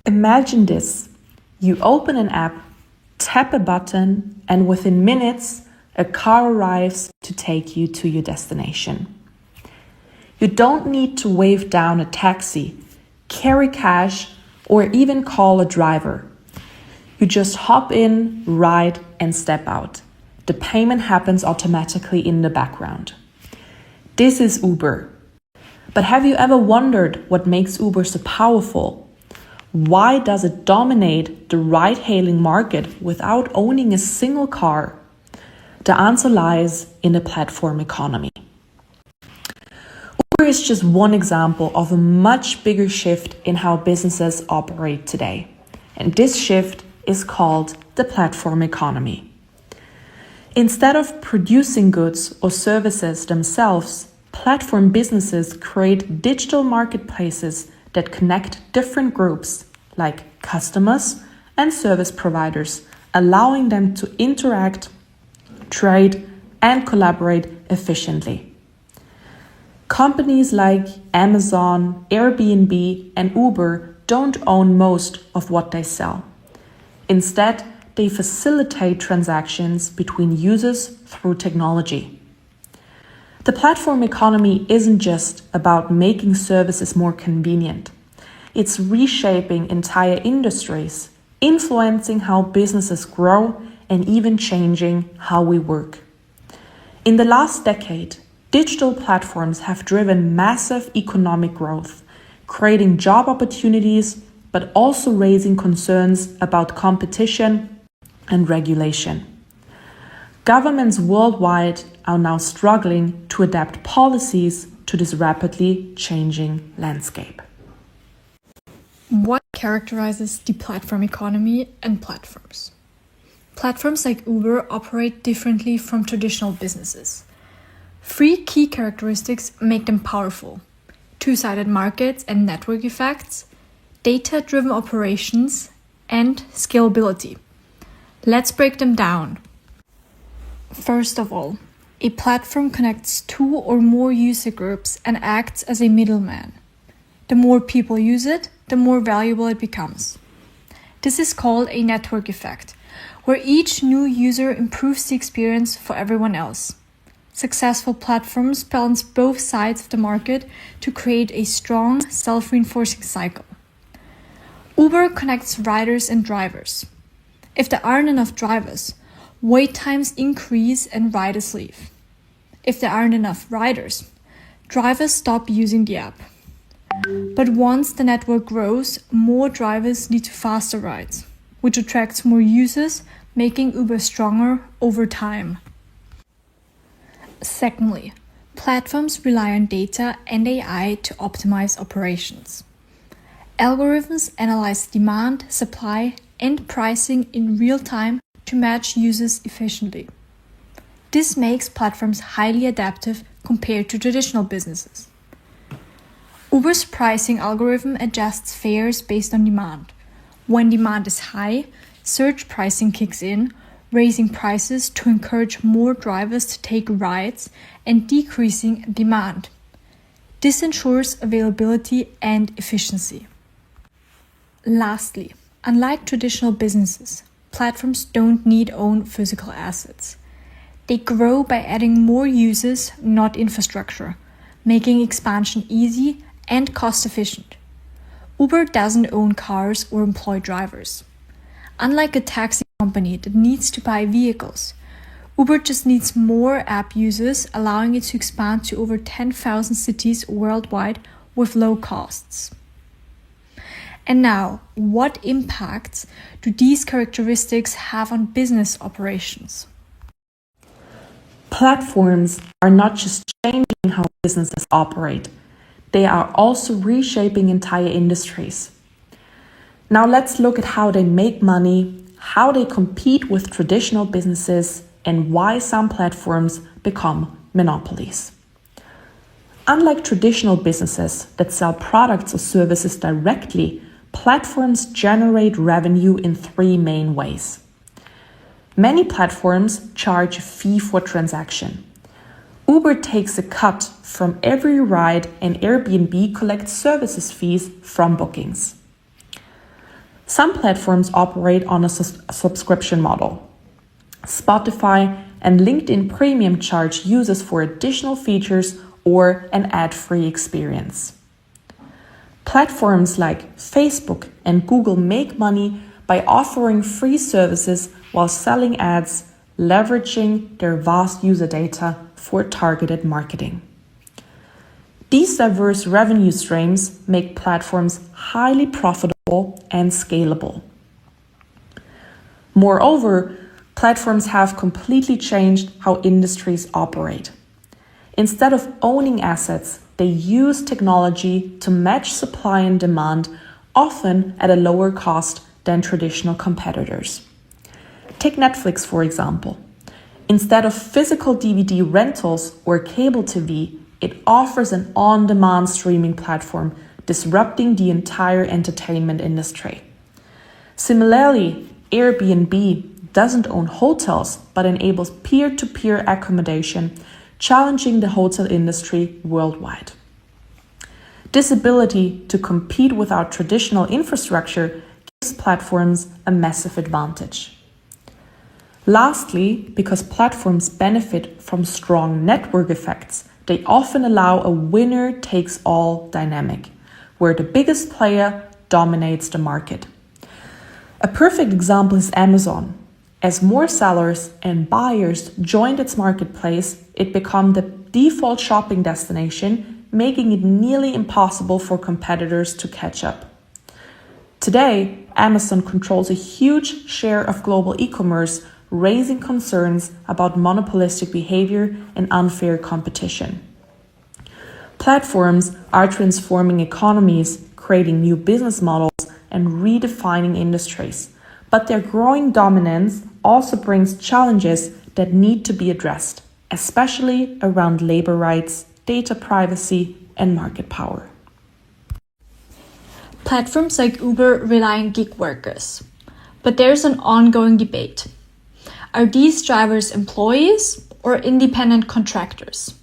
Imagine this. You open an app, tap a button, and within minutes, a car arrives to take you to your destination. You don't need to wave down a taxi, carry cash, or even call a driver. You just hop in, ride, and step out. The payment happens automatically in the background. This is Uber. But have you ever wondered what makes Uber so powerful? Why does it dominate the ride-hailing market without owning a single car? The answer lies in the platform economy. Uber is just one example of a much bigger shift in how businesses operate today. And this shift is called the platform economy. Instead of producing goods or services themselves, platform businesses create digital marketplaces that connect different groups like customers and service providers, allowing them to interact, trade, and collaborate efficiently. Companies like Amazon, Airbnb, and Uber don't own most of what they sell. Instead, they facilitate transactions between users through technology. The platform economy isn't just about making services more convenient. It's reshaping entire industries, influencing how businesses grow, and even changing how we work. In the last decade, digital platforms have driven massive economic growth, creating job opportunities, but also raising concerns about competition and regulation. Governments worldwide are now struggling to adapt policies to this rapidly changing landscape. What characterizes the platform economy and platforms? Platforms like Uber operate differently from traditional businesses. Three key characteristics make them powerful: two-sided markets and network effects, data-driven operations, and scalability. Let's break them down. First of all, a platform connects two or more user groups and acts as a middleman. The more people use it, the more valuable it becomes. This is called a network effect, where each new user improves the experience for everyone else. Successful platforms balance both sides of the market to create a strong, self-reinforcing cycle. Uber connects riders and drivers. If there aren't enough drivers, wait times increase and riders leave. If there aren't enough riders, drivers stop using the app. But once the network grows, more drivers lead to faster rides, which attracts more users, making Uber stronger over time. Secondly, platforms rely on data and AI to optimize operations. Algorithms analyze demand, supply, and pricing in real time to match users efficiently. This makes platforms highly adaptive compared to traditional businesses. Uber's pricing algorithm adjusts fares based on demand. When demand is high, surge pricing kicks in, raising prices to encourage more drivers to take rides and decreasing demand. This ensures availability and efficiency. Lastly, unlike traditional businesses, platforms don't need own physical assets. They grow by adding more users, not infrastructure, making expansion easy and cost-efficient. Uber doesn't own cars or employ drivers. Unlike a taxi company that needs to buy vehicles, Uber just needs more app users, allowing it to expand to over 10,000 cities worldwide with low costs. And now, what impacts do these characteristics have on business operations? Platforms are not just changing how businesses operate, they are also reshaping entire industries. Now let's look at how they make money, how they compete with traditional businesses, and why some platforms become monopolies. Unlike traditional businesses that sell products or services directly, platforms generate revenue in three main ways. Many platforms charge a fee for transaction. Uber takes a cut from every ride and Airbnb collects services fees from bookings. Some platforms operate on a subscription model. Spotify and LinkedIn Premium charge users for additional features or an ad-free experience. Platforms like Facebook and Google make money by offering free services while selling ads, leveraging their vast user data for targeted marketing. These diverse revenue streams make platforms highly profitable and scalable. Moreover, platforms have completely changed how industries operate. Instead of owning assets, they use technology to match supply and demand, often at a lower cost than traditional competitors. Take Netflix, for example. Instead of physical DVD rentals or cable TV, it offers an on-demand streaming platform, disrupting the entire entertainment industry. Similarly, Airbnb doesn't own hotels but enables peer-to-peer accommodation, challenging the hotel industry worldwide. This ability to compete without traditional infrastructure gives platforms a massive advantage. Lastly, because platforms benefit from strong network effects, they often allow a winner-takes-all dynamic, where the biggest player dominates the market. A perfect example is Amazon. As more sellers and buyers joined its marketplace, it became the default shopping destination, making it nearly impossible for competitors to catch up. Today, Amazon controls a huge share of global e-commerce, raising concerns about monopolistic behavior and unfair competition. Platforms are transforming economies, creating new business models, and redefining industries. But their growing dominance also brings challenges that need to be addressed, especially around labor rights, data privacy, and market power. Platforms like Uber rely on gig workers, but there's an ongoing debate. Are these drivers employees or independent contractors?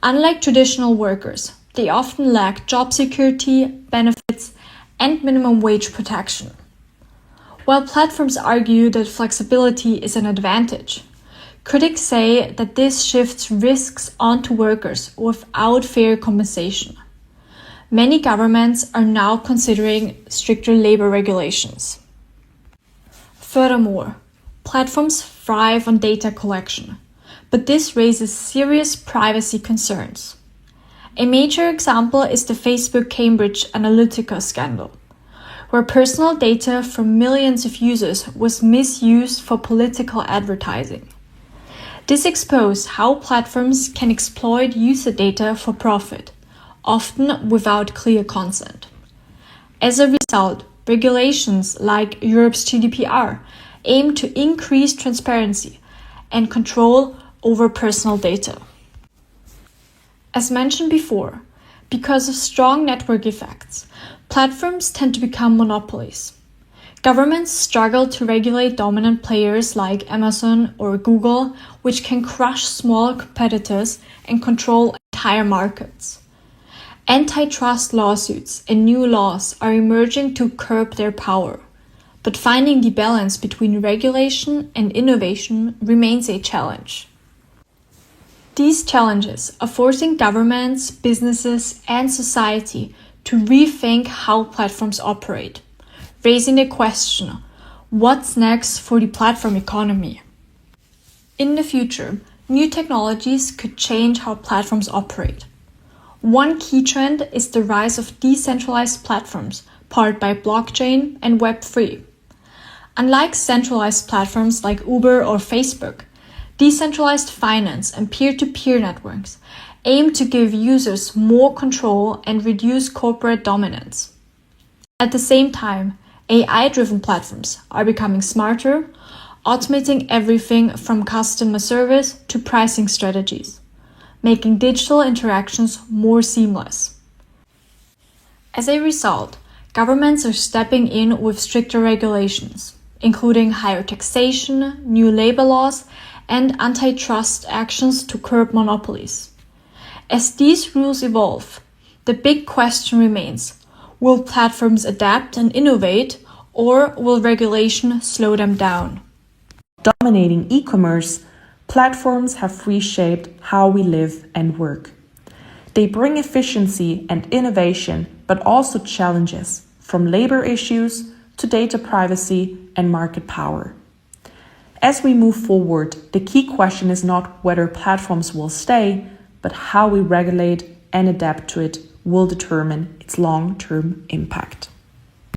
Unlike traditional workers, they often lack job security, benefits, and minimum wage protection. While platforms argue that flexibility is an advantage, critics say that this shifts risks onto workers without fair compensation. Many governments are now considering stricter labor regulations. Furthermore, platforms thrive on data collection, but this raises serious privacy concerns. A major example is the Facebook Cambridge Analytica scandal, where personal data from millions of users was misused for political advertising. This exposed how platforms can exploit user data for profit, often without clear consent. As a result, regulations like Europe's GDPR aim to increase transparency and control over personal data. As mentioned before, because of strong network effects, platforms tend to become monopolies. Governments struggle to regulate dominant players like Amazon or Google, which can crush small competitors and control entire markets. Antitrust lawsuits and new laws are emerging to curb their power, but finding the balance between regulation and innovation remains a challenge. These challenges are forcing governments, businesses, and society to rethink how platforms operate, raising the question, what's next for the platform economy? In the future, new technologies could change how platforms operate. One key trend is the rise of decentralized platforms powered by blockchain and Web3. Unlike centralized platforms like Uber or Facebook, decentralized finance and peer-to-peer networks aim to give users more control and reduce corporate dominance. At the same time, AI-driven platforms are becoming smarter, automating everything from customer service to pricing strategies, making digital interactions more seamless. As a result, governments are stepping in with stricter regulations, including higher taxation, new labor laws, and antitrust actions to curb monopolies. As these rules evolve, the big question remains, will platforms adapt and innovate, Or will regulation slow them down? Dominating e-commerce, platforms have reshaped how we live and work. They bring efficiency and innovation, but also challenges, from labor issues to data privacy and market power. As we move forward, the key question is not whether platforms will stay, but how we regulate and adapt to it will determine its long-term impact.